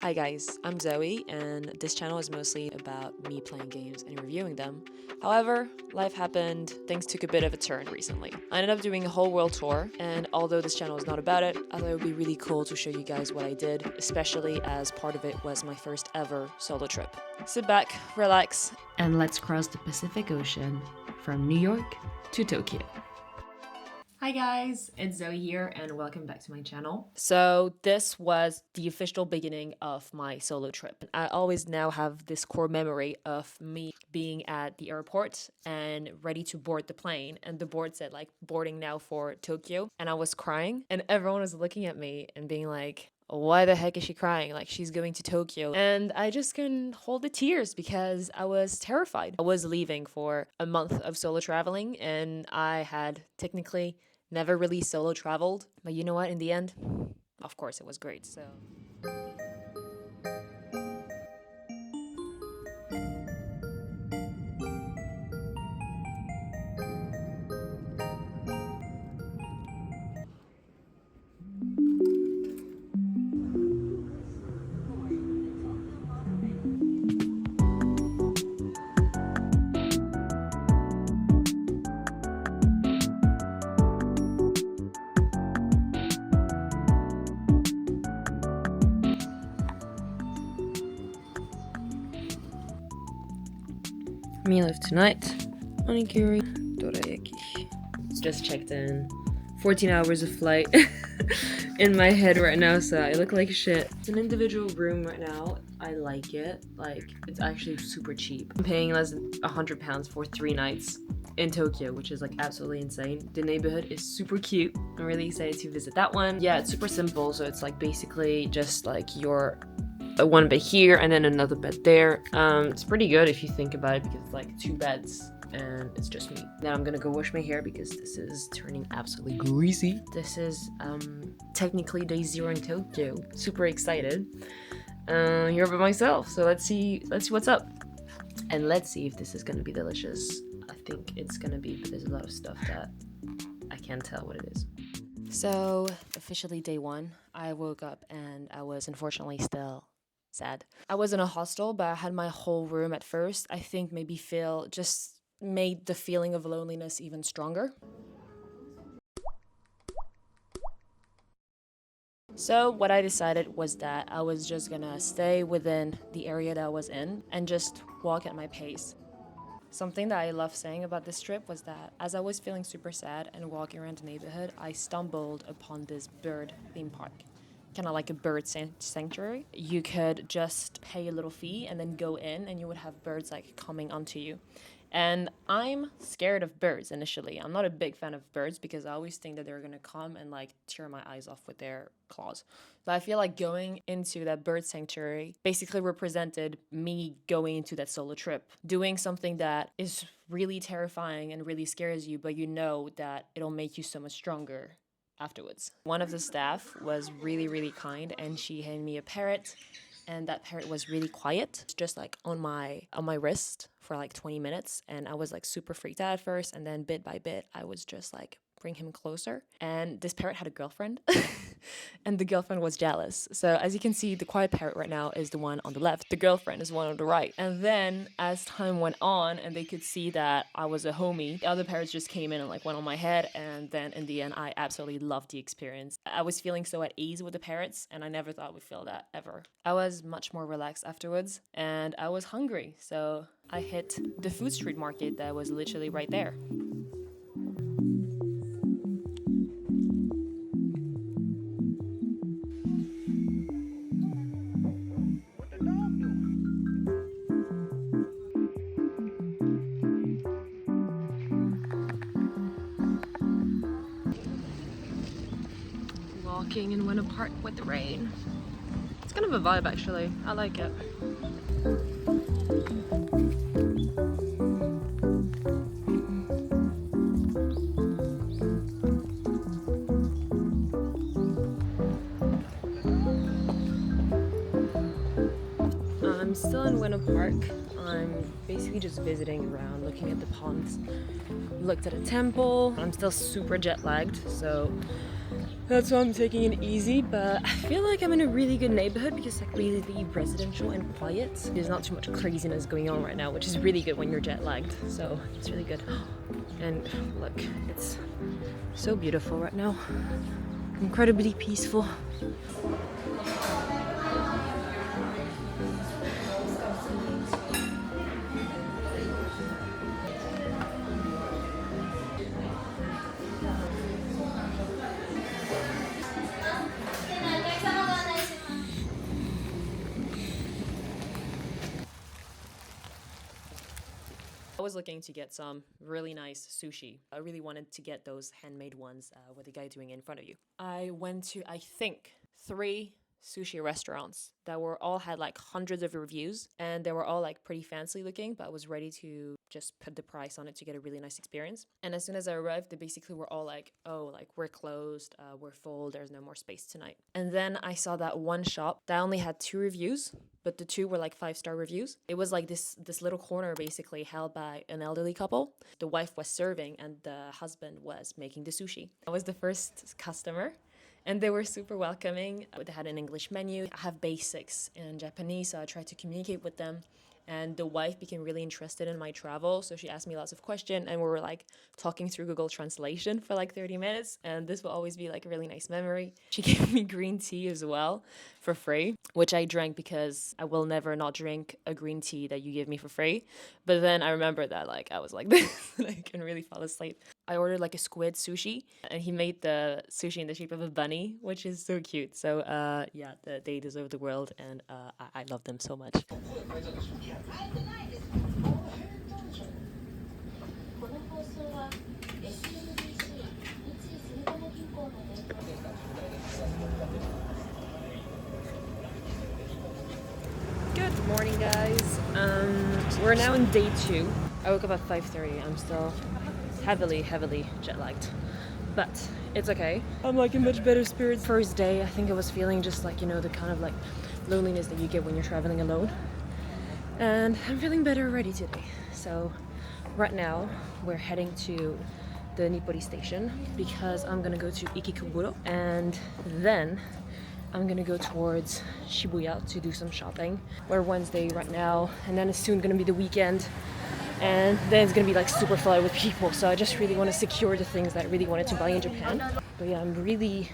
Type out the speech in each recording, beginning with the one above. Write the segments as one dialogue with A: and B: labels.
A: Hi guys, I'm Zoe, and this channel is mostly about me playing games and reviewing them. However, life happened, things took a bit of a turn recently. I ended up doing a whole world tour, and although this channel is not about it, I thought it would be really cool to show you guys what I did, especially as part of it was my first ever solo trip. Sit back, relax,
B: and let's cross the Pacific Ocean from New York to Tokyo. Hi guys, it's Zoe here and welcome back to my channel.
A: So this was the official beginning of my solo trip. I always now have this core memory of me being at the airport and ready to board the plane, and the board said like boarding now for Tokyo, and I was crying and everyone was looking at me and being like, why the heck is she crying? Like, she's going to Tokyo. And I just couldn't hold the tears because I was terrified. I was leaving for a month of solo traveling, and I had technically never really solo traveled. But you know what? In the end, of course, it was great. So.
B: Meal of tonight, onigiri, dorayaki. Just checked in. 14 hours of flight in my head right now, so I look like shit. It's an individual room right now. I like it. Like, it's actually super cheap. I'm paying less than £100 for 3 nights in Tokyo, which is like absolutely insane. The neighborhood is super cute. I'm really excited to visit that one. Yeah, it's super simple, so it's like basically just like your one bed here and then another bed there. It's pretty good if you think about it because it's like 2 beds and it's just me. Now I'm gonna go wash my hair because this is turning absolutely greasy. This is technically day 0 in Tokyo. Super excited. Here by myself. So let's see what's up. And let's see if this is gonna be delicious. I think it's gonna be, but there's a lot of stuff that I can't tell what it is.
A: So officially day 1, I woke up and I was unfortunately still sad. I was in a hostel, but I had my whole room at first. I think maybe just made the feeling of loneliness even stronger. So what I decided was that I was just gonna stay within the area that I was in and just walk at my pace. Something that I love saying about this trip was that as I was feeling super sad and walking around the neighborhood, I stumbled upon this bird theme park. Kind of like a bird sanctuary. You could just pay a little fee and then go in and you would have birds like coming onto you. And I'm scared of birds initially. I'm not a big fan of birds because I always think that they're gonna come and like tear my eyes off with their claws. But I feel like going into that bird sanctuary basically represented me going into that solo trip, doing something that is really terrifying and really scares you, but you know that it'll make you so much stronger afterwards. One of the staff was really, really kind, and she handed me a parrot, and that parrot was really quiet, just like on my wrist for like 20 minutes, and I was like super freaked out at first, and then bit by bit I was just like bring him closer. And this parrot had a girlfriend and the girlfriend was jealous. So as you can see, the quiet parrot right now is the one on the left, the girlfriend is one on the right. And then as time went on and they could see that I was a homie, the other parrots just came in and like went on my head, and then in the end I absolutely loved the experience. I was feeling so at ease with the parrots, and I never thought I would feel that ever. I was much more relaxed afterwards, and I was hungry, so I hit the food street market that was literally right there. Walking in Ueno Park with the rain. It's kind of a vibe actually. I like it. I'm still in Ueno Park. I'm basically just visiting around, looking at the ponds. Looked at a temple. I'm still super jet lagged, so
B: That's why I'm taking it easy, but I feel like I'm in a really good neighborhood because it's like really residential and quiet. There's not too much craziness going on right now, which is really good when you're jet lagged. So it's really good. And look, it's so beautiful right now. Incredibly peaceful.
A: I was looking to get some really nice sushi. I really wanted to get those handmade ones with the guy doing it in front of you. I went to, I think, 3 sushi restaurants that were all had like hundreds of reviews, and they were all like pretty fancy looking, but I was ready to just put the price on it to get a really nice experience. And as soon as I arrived, they basically were all like, oh, like we're closed, we're full, there's no more space tonight. And then I saw that one shop that only had 2 reviews, but the 2 were like 5-star reviews. It was like this little corner basically held by an elderly couple. The wife was serving and the husband was making the sushi. I was the first customer and they were super welcoming. They had an English menu. I have basics in Japanese, so I tried to communicate with them. And the wife became really interested in my travel, so she asked me lots of questions, and we were like talking through Google Translation for like 30 minutes, and this will always be like a really nice memory. She gave me green tea as well for free, which I drank because I will never not drink a green tea that you give me for free. But then I remember that like I was like this, and I can really fall asleep. I ordered like a squid sushi, and he made the sushi in the shape of a bunny, which is so cute. So yeah, they deserve the world, and I love them so much. Good morning, guys. We're now in day 2. I woke up at 5:30. I'm still heavily jet lagged, but it's okay. I'm like in much better spirits. First day, I think I was feeling just like, you know, the kind of like loneliness that you get when you're traveling alone, and I'm feeling better already today. So right now we're heading to the Nippori station because I'm gonna go to Ikebukuro, and then I'm gonna go towards Shibuya to do some shopping. We're Wednesday right now, and then it's soon gonna be the weekend, and then it's gonna be like super full with people. So I just really want to secure the things that I really wanted to buy in Japan. But yeah, I'm really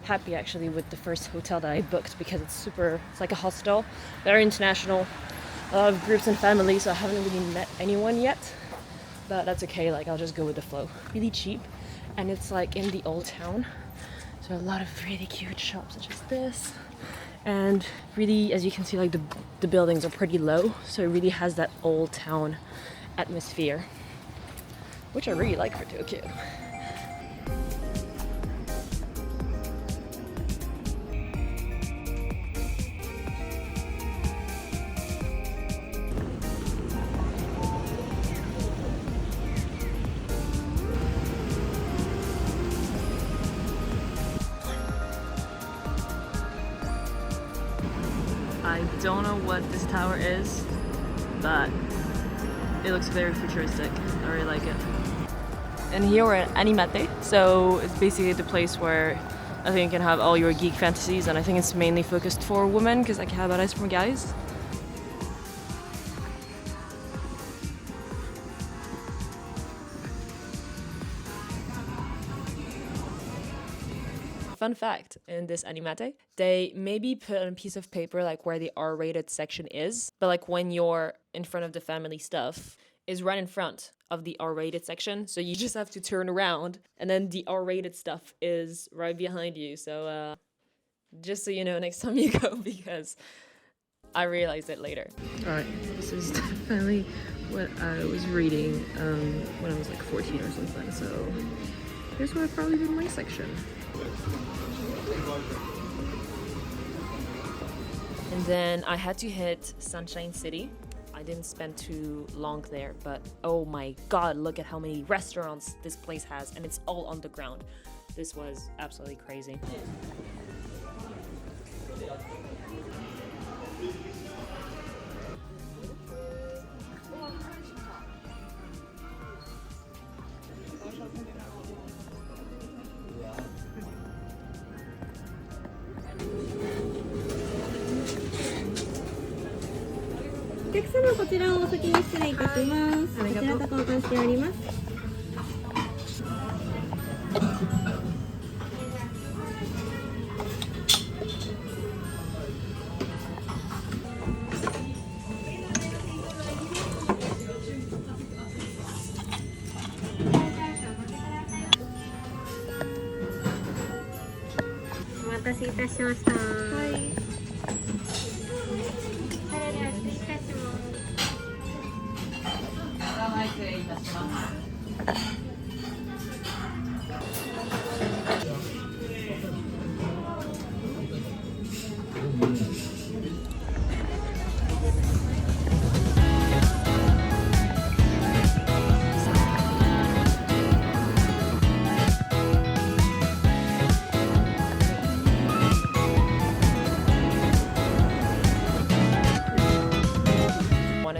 A: happy actually with the first hotel that I booked because it's like a hostel, very international, a lot of groups and families, so I haven't really met anyone yet, but that's okay, like I'll just go with the flow. Really cheap, and it's like in the old town, so a lot of really cute shops such as this, and really, as you can see, like the buildings are pretty low, so it really has that old town atmosphere, which I really like for Tokyo. I don't know what this tower is, but it looks very futuristic. I really like it. And here we're at Animate, so it's basically the place where I think you can have all your geek fantasies, and I think it's mainly focused for women because Akihabara is for guys. Fun fact, in this Animate, they maybe put on a piece of paper like where the R-rated section is, but like when you're in front of the family stuff is right in front of the R-rated section, so you just have to turn around and then the R-rated stuff is right behind you. So just so you know next time you go, because I realized it later. Alright, this is definitely what I was reading when I was like 14 or something, so here's what I've probably been in my section. And then I had to hit Sunshine City. I didn't spend too long there, but oh my god, look at how many restaurants this place has, and it's all on the ground. This was absolutely crazy.
C: 客様こちらをお先に失礼いたします。こちらと交換しております。お待たせいたしました。はい。それでは失礼いたします。失礼いたします。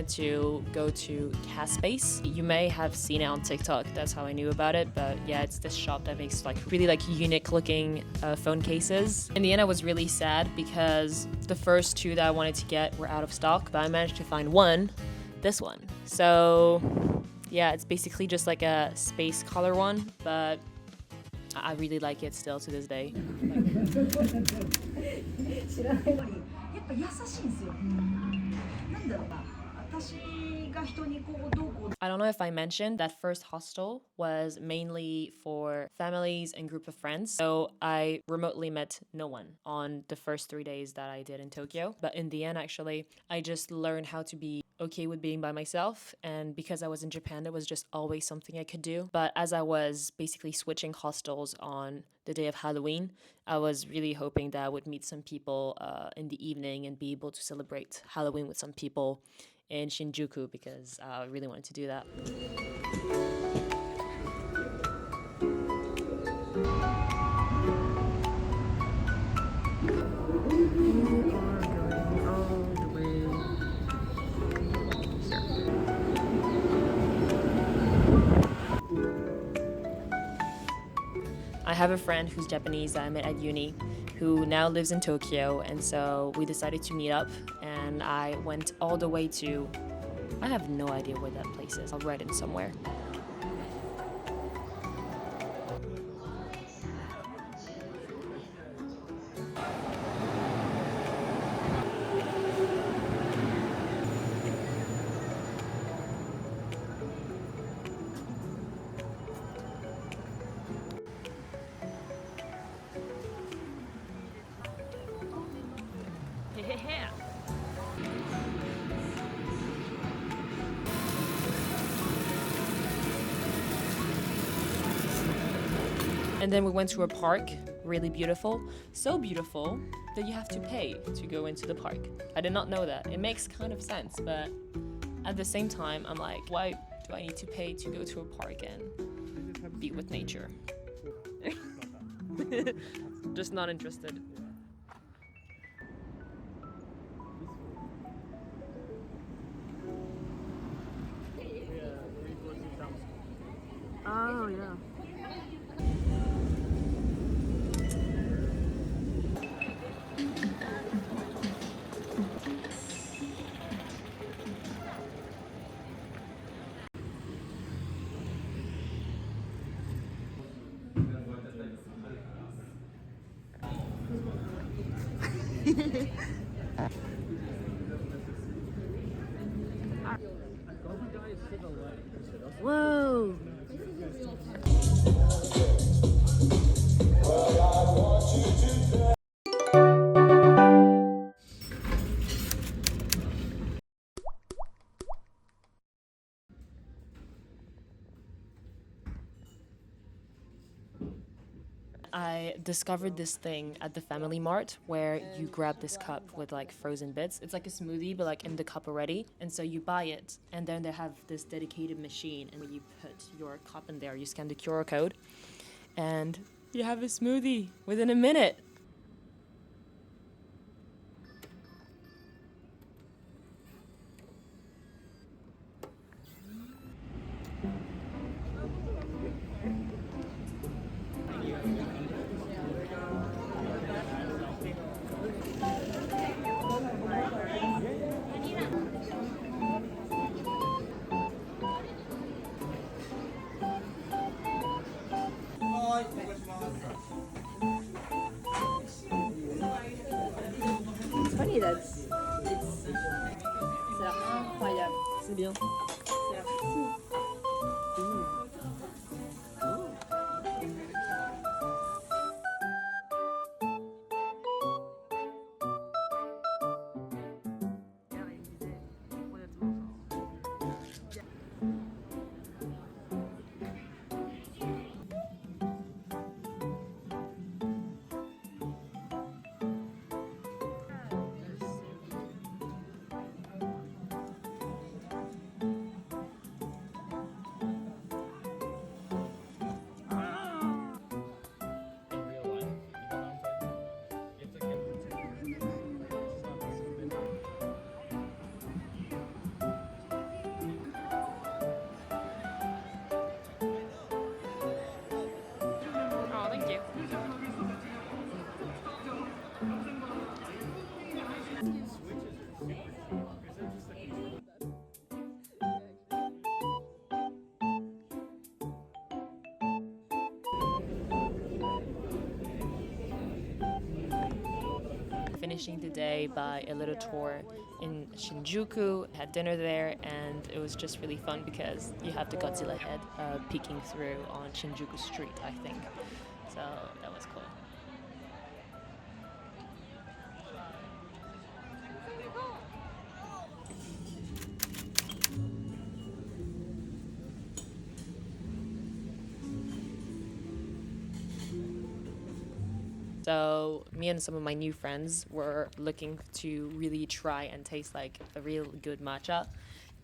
A: To go to Caspace. You may have seen it on TikTok, that's how I knew about it, but yeah, it's this shop that makes like really like unique looking phone cases. In the end, I was really sad because the first two that I wanted to get were out of stock, but I managed to find one, this one. So yeah, it's basically just like a space color one, but I really like it still to this day. I don't know if I mentioned that first hostel was mainly for families and group of friends. So I remotely met no one on the first 3 days that I did in Tokyo. But in the end, actually, I just learned how to be okay with being by myself. And because I was in Japan, it was just always something I could do. But as I was basically switching hostels on the day of Halloween, I was really hoping that I would meet some people in the evening and be able to celebrate Halloween with some people in Shinjuku because I really wanted to do that. I have a friend who's Japanese that I met at uni who now lives in Tokyo, and so we decided to meet up, and I went all the way to, I have no idea where that place is. I'll write it somewhere. And then we went to a park, really beautiful. So beautiful that you have to pay to go into the park. I did not know that. It makes kind of sense, but at the same time, I'm like, why do I need to pay to go to a park and be with nature? Just not interested. Oh, yeah. Whoa! I discovered this thing at the Family Mart where you grab this cup with like frozen bits. It's like a smoothie, but like in the cup already. And so you buy it, and then they have this dedicated machine, and when you put your cup in there, you scan the QR code, and you have a smoothie within a minute.
B: It's funny that it's incroyable. C'est bien.
A: Oh, thank you. Finishing the day by a little tour in Shinjuku, had dinner there, and it was just really fun because you have the Godzilla head peeking through on Shinjuku Street, I think. So that was cool. So me and some of my new friends were looking to really try and taste like a real good matcha.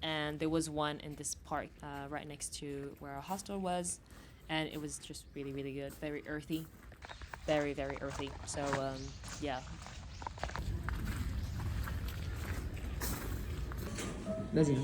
A: And there was one in this park right next to where our hostel was. And it was just really, really good. Very earthy. Very, very earthy. So, yeah.
B: Vas-y.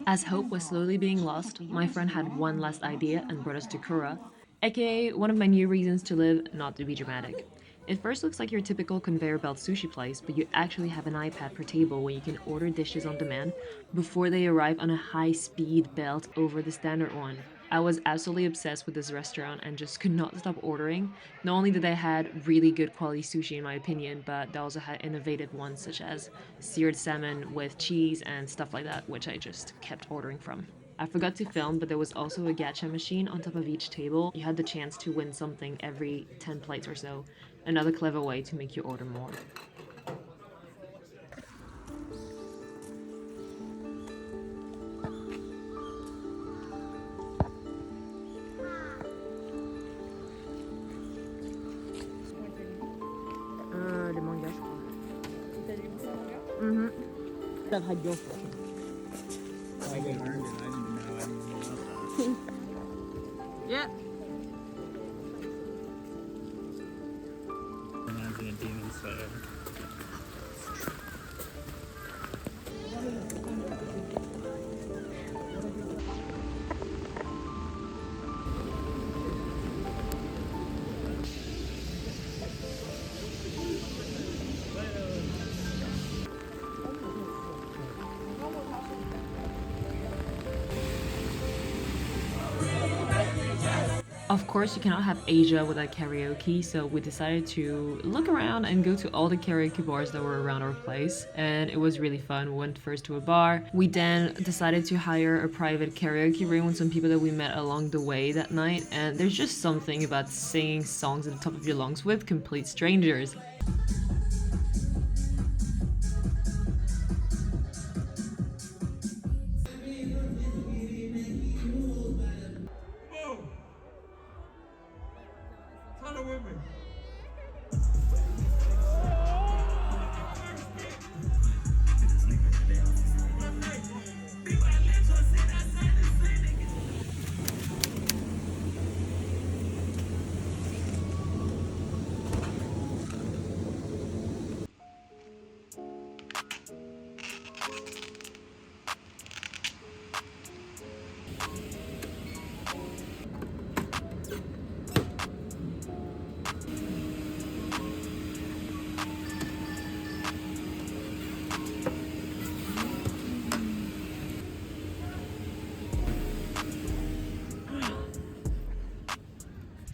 B: As hope was slowly being lost, my friend had one last idea and brought us to Kura, aka one of my new reasons to live, not to be dramatic. It first looks like your typical conveyor belt sushi place, but you actually have an iPad per table where you can order dishes on demand before they arrive on a high-speed belt over the standard one. I was absolutely obsessed with this restaurant and just could not stop ordering. Not only did they had really good quality sushi in my opinion, but they also had innovative ones such as seared salmon with cheese and stuff like that, which I just kept ordering from. I forgot to film, but there was also a gacha machine on top of each table. You had the chance to win something every 10 plates or so. Another clever way to make you order more. Les mangas, je crois. T'as lu beaucoup de mangas? La vrague bien,
D: I earned it. I didn't know anything else.
B: Yeah.
D: Reminds me of Demon Slayer.
B: Of course, you cannot have Asia without karaoke, so we decided to look around and go to all the karaoke bars that were around our place, and it was really fun. We went first to a bar. We then decided to hire a private karaoke room with some people that we met along the way that night, and there's just something about singing songs at the top of your lungs with complete strangers.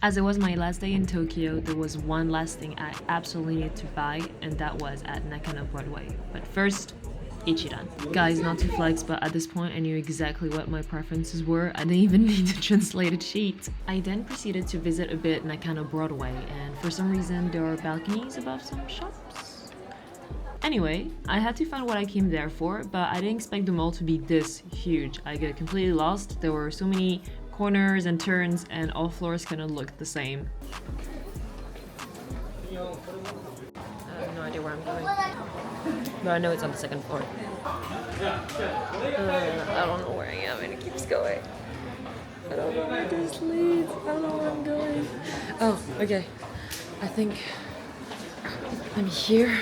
B: As it was my last day in Tokyo, there was one last thing I absolutely needed to buy, and that was at Nakano Broadway. But first, Ichiran. Guys, not to flex, but at this point I knew exactly what my preferences were. I didn't even need a translated sheet. I then proceeded to visit a bit Nakano Broadway, and for some reason there are balconies above some shops. Anyway, I had to find what I came there for, but I didn't expect the mall to be this huge. I got completely lost. There were so many corners and turns, and all floors kind of looked the same. I have no idea where I'm going, but I know it's on the second floor. I don't know where I am, and it keeps going. I don't know where this leads. I don't know where I'm going. Oh, okay. I think I'm here,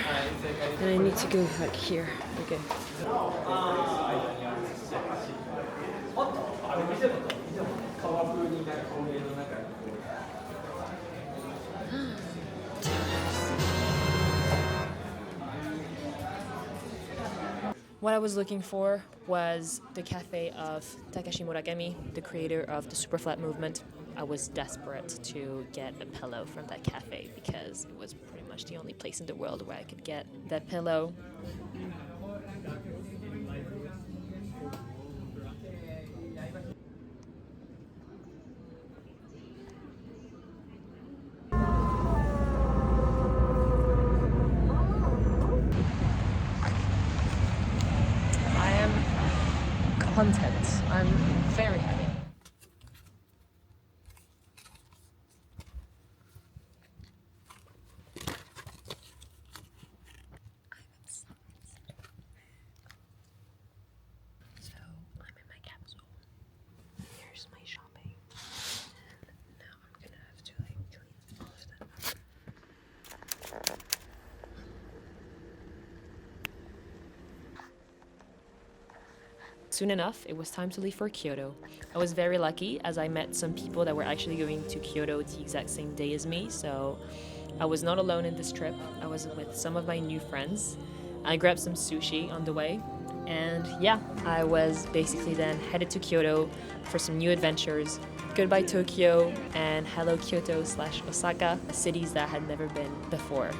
B: and I need to go back here. Okay.
A: What I was looking for was the cafe of Takashi Murakami, the creator of the super flat movement. I was desperate to get a pillow from that cafe because it was pretty much the only place in the world where I could get that pillow. Content. I'm very happy. So I'm in my capsule. Here's my shopping. And now I'm gonna have to clean all of that up. Soon enough, it was time to leave for Kyoto. I was very lucky as I met some people that were actually going to Kyoto the exact same day as me, so I was not alone in this trip. I was with some of my new friends. I grabbed some sushi on the way, and yeah, I was basically then headed to Kyoto for some new adventures. Goodbye Tokyo and hello Kyoto / Osaka, cities that I had never been before.